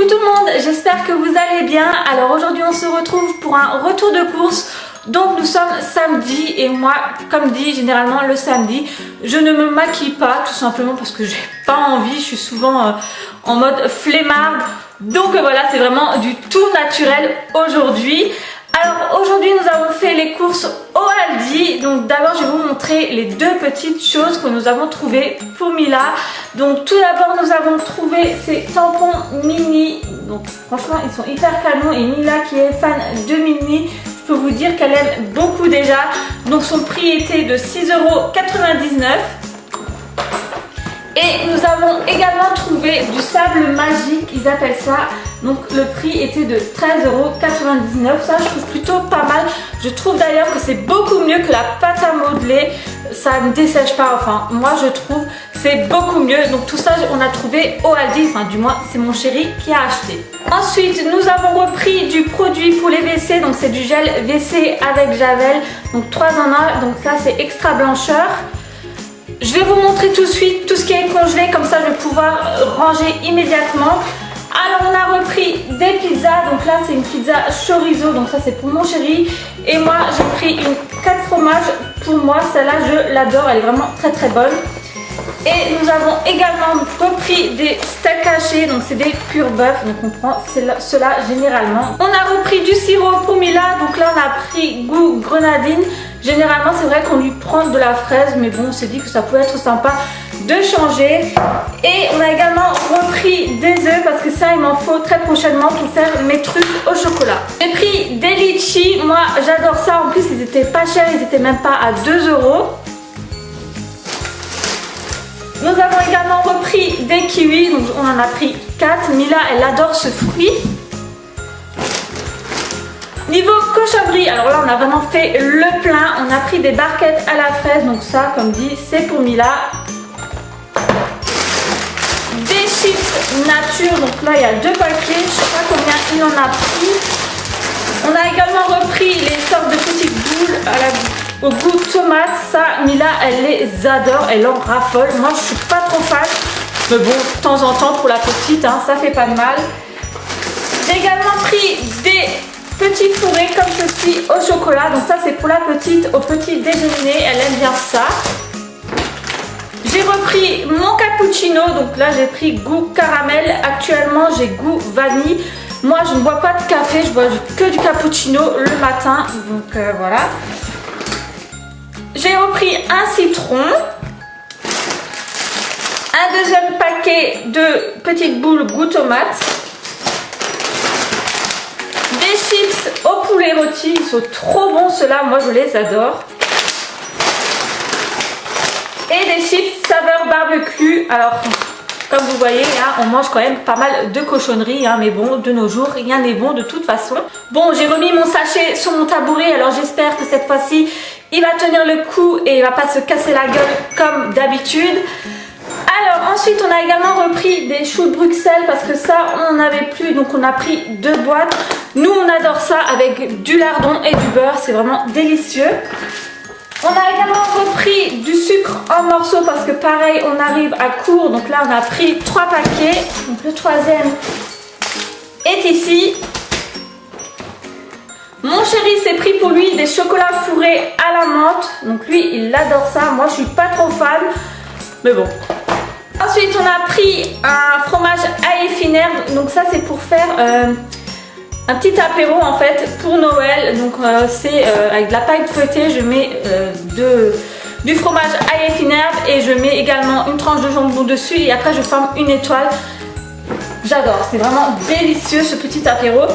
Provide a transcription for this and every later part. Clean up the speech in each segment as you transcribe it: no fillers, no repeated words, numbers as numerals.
Coucou tout le monde, j'espère que vous allez bien. Alors aujourd'hui on se retrouve pour un retour de course. Donc nous sommes samedi et moi, comme dit généralement le samedi, je ne me maquille pas tout simplement parce que j'ai pas envie. Je suis souvent en mode flemmarde. Donc voilà, c'est vraiment du tout naturel aujourd'hui. Alors aujourd'hui nous avons fait les courses au Aldi. Donc d'abord je vais vous montrer les deux petites choses que nous avons trouvées pour Mila. Donc tout d'abord nous avons trouvé ces tampons mini. Donc franchement ils sont hyper canons et Mila qui est fan de mini, je peux vous dire qu'elle aime beaucoup déjà. Donc son prix était de 6,99 €. Et nous avons également trouvé du sable magique, ils appellent ça. Donc le prix était de 13,99 €. Ça je trouve plutôt pas mal. Je trouve d'ailleurs que c'est beaucoup mieux que la pâte à modeler. Ça ne dessèche pas, enfin moi je trouve c'est beaucoup mieux. Donc tout ça on a trouvé au Aldi, enfin du moins c'est mon chéri qui a acheté. Ensuite nous avons repris du produit pour les WC. Donc c'est du gel WC avec Javel. Donc 3 en 1, donc là c'est extra blancheur. Je vais vous montrer tout de suite tout ce qui est congelé, comme ça je vais pouvoir ranger immédiatement. Alors on a repris des pizzas, donc là c'est une pizza chorizo, donc ça c'est pour mon chéri. Et moi j'ai pris une 4 fromages pour moi, celle-là je l'adore, elle est vraiment très très bonne. Et nous avons également repris des steaks hachés, donc c'est des pur bœuf, donc on prend cela généralement. On a repris du sirop pour Mila, donc là on a pris goût grenadine. Généralement c'est vrai qu'on lui prend de la fraise, mais bon on s'est dit que ça pouvait être sympa de changer. Et on a également repris des œufs parce que ça il m'en faut très prochainement pour faire mes trucs au chocolat. J'ai pris des litchis, moi j'adore ça, en plus ils étaient pas chers, ils étaient même pas à 2 €. Nous avons également repris des kiwis, donc on en a pris 4. Mila elle adore ce fruit. Niveau cochonnerie, alors là on a vraiment fait le plein. On a pris des barquettes à la fraise, donc ça comme dit c'est pour Mila. Des chips nature, donc là il y a 2 paquets, je sais pas combien il en a pris. On a également repris les sortes de petites boules au goût tomate. Ça Mila elle les adore, elle en raffole. Moi je suis pas trop fan, mais bon de temps en temps pour la petite hein, ça fait pas de mal. J'ai également pris des petits fourrés comme ceci au chocolat, donc ça c'est pour la petite au petit déjeuner, elle aime bien ça. J'ai repris mon cappuccino, donc là j'ai pris goût caramel, actuellement j'ai goût vanille. Moi je ne bois pas de café, je bois que du cappuccino le matin, donc voilà. J'ai repris un citron, un deuxième paquet de petites boules goût tomate, des chips au poulet rôti, ils sont trop bons ceux-là, moi je les adore. Et des chips saveur barbecue. Alors comme vous voyez hein, on mange quand même pas mal de cochonneries hein, mais bon de nos jours rien n'est bon de toute façon. Bon j'ai remis mon sachet sur mon tabouret, alors j'espère que cette fois-ci il va tenir le coup et il va pas se casser la gueule comme d'habitude. Alors ensuite on a également repris des choux de Bruxelles parce que ça on n'en avait plus, donc on a pris 2 boîtes. Nous on adore ça avec du lardon et du beurre, c'est vraiment délicieux. On a également repris du sucre en morceaux parce que pareil on arrive à court, donc là on a pris 3 paquets, donc le 3e est ici. Mon chéri s'est pris pour lui des chocolats fourrés à la menthe, donc lui il adore ça, moi je suis pas trop fan, mais bon. Ensuite on a pris un fromage à effinaire, donc ça c'est pour faire un petit apéro en fait pour Noël. Donc c'est avec de la paille feuilletée, je mets du fromage à effinaire et je mets également une tranche de jambon dessus et après je forme une étoile. J'adore, c'est vraiment délicieux ce petit apéro.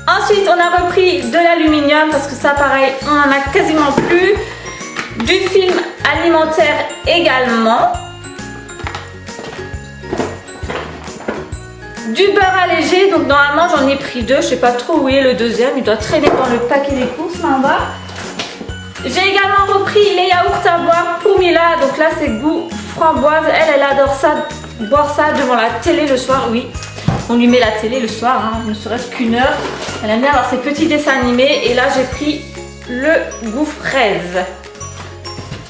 Ensuite on a repris de l'aluminium parce que ça pareil on en a quasiment plus. Du film alimentaire également. Du beurre allégé, donc normalement j'en ai pris 2, je sais pas trop où est le deuxième, il doit traîner dans le paquet des courses là en bas. J'ai également repris les yaourts à boire pour Mila, donc là c'est goût framboise, elle adore ça, boire ça devant la télé le soir, oui. On lui met la télé le soir, hein, ne serait-ce qu'une heure. Elle aime bien avoir ses petits dessins animés et là j'ai pris le goût fraise.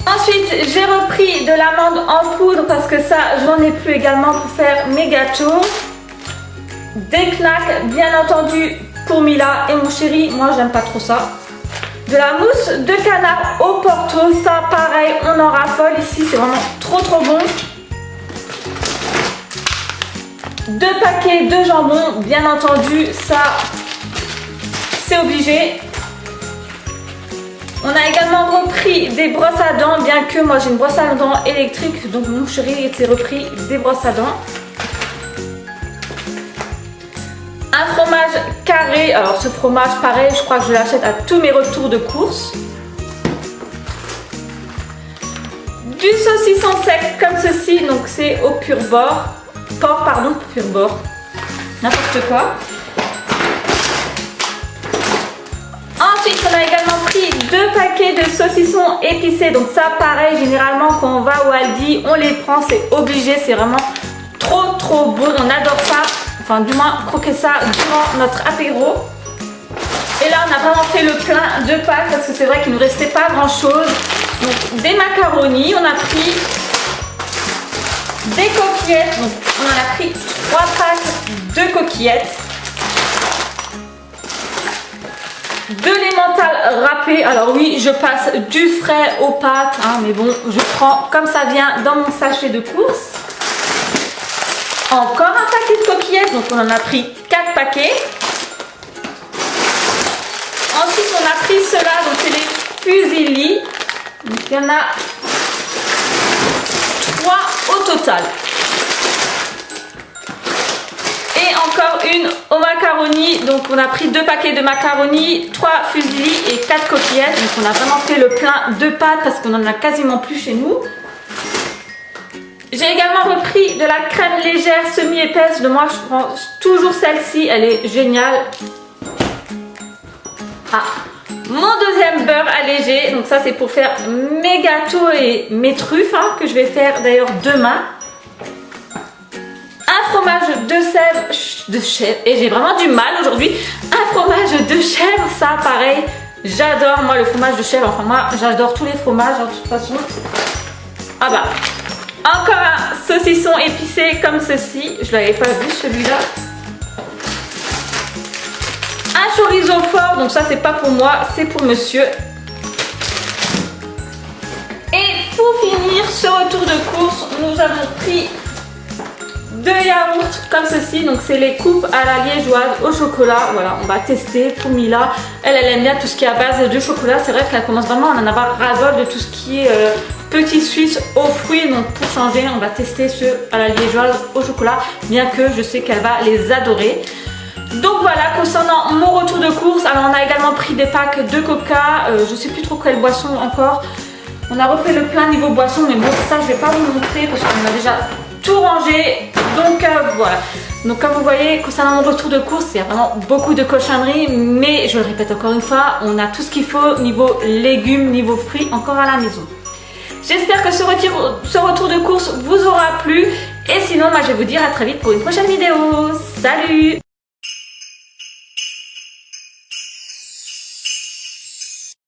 Ensuite j'ai repris de l'amande en poudre parce que ça j'en ai plus également pour faire mes gâteaux. Des knacks, bien entendu, pour Mila et mon chéri. Moi, j'aime pas trop ça. De la mousse de canard au Porto. Ça, pareil, on en raffole ici. C'est vraiment trop bon. 2 paquets de jambon, bien entendu. Ça, c'est obligé. On a également repris des brosses à dents, bien que moi j'ai une brosse à dents électrique, donc mon chéri était repris des brosses à dents. Un fromage carré, alors ce fromage pareil, je crois que je l'achète à tous mes retours de course. Du saucisson sec comme ceci, donc c'est au pur bord. Porc, pardon, pur bord. N'importe quoi. Ensuite, on a également pris 2 paquets de saucissons épicés. Donc ça, pareil, généralement, quand on va au Aldi, on les prend, c'est obligé. C'est vraiment trop bon. On adore ça. Enfin, du moins, croquer ça durant notre apéro. Et là, on a vraiment fait le plein de pâtes parce que c'est vrai qu'il ne nous restait pas grand-chose. Donc, des macaronis. On a pris des coquillettes. Donc, on en a pris 3 packs de coquillettes. De l'emmental râpé. Alors oui, je passe du frais aux pâtes, hein, mais bon, je prends comme ça vient dans mon sachet de course. Encore un paquet de coquillettes, donc on en a pris 4 paquets. Ensuite, on a pris cela, donc c'est les fusilli. Donc il y en a 3 au total. Et encore une au macaroni, donc on a pris 2 paquets de macaroni, 3 fusilli et 4 coquillettes. Donc on a vraiment fait le plein de pâtes parce qu'on en a quasiment plus chez nous. J'ai également repris de la crème légère semi-épaisse. De moi, je prends toujours celle-ci, elle est géniale. Ah, mon deuxième beurre allégé, donc ça c'est pour faire mes gâteaux et mes truffes, hein, que je vais faire d'ailleurs demain. Un fromage de chèvre, et j'ai vraiment du mal aujourd'hui. Un fromage de chèvre, ça pareil, j'adore moi le fromage de chèvre. Enfin moi j'adore tous les fromages de toute façon. Ah bah, encore un saucisson épicé comme ceci. Je l'avais pas vu celui-là. Un chorizo fort, donc ça c'est pas pour moi, c'est pour monsieur. Et pour finir ce retour de course, nous avons pris 2 yaourts comme ceci, donc c'est les coupes à la liégeoise au chocolat. Voilà, on va tester pour Mila. Elle aime bien tout ce qui est à base de chocolat. C'est vrai qu'elle commence vraiment à en avoir ras-le-bol de tout ce qui est petit suisse aux fruits. Donc pour changer, on va tester ceux à la liégeoise au chocolat, bien que je sais qu'elle va les adorer. Donc voilà, concernant mon retour de course, alors on a également pris des packs de coca, je sais plus trop quelle boisson encore. On a refait le plein niveau boisson, mais bon ça je vais pas vous montrer parce qu'on a déjà tout rangé. Donc voilà, donc comme vous voyez, concernant mon retour de course, il y a vraiment beaucoup de cochonneries, mais je le répète encore une fois, on a tout ce qu'il faut niveau légumes, niveau fruits encore à la maison. J'espère que ce retour de course vous aura plu, et sinon moi je vais vous dire à très vite pour une prochaine vidéo. Salut!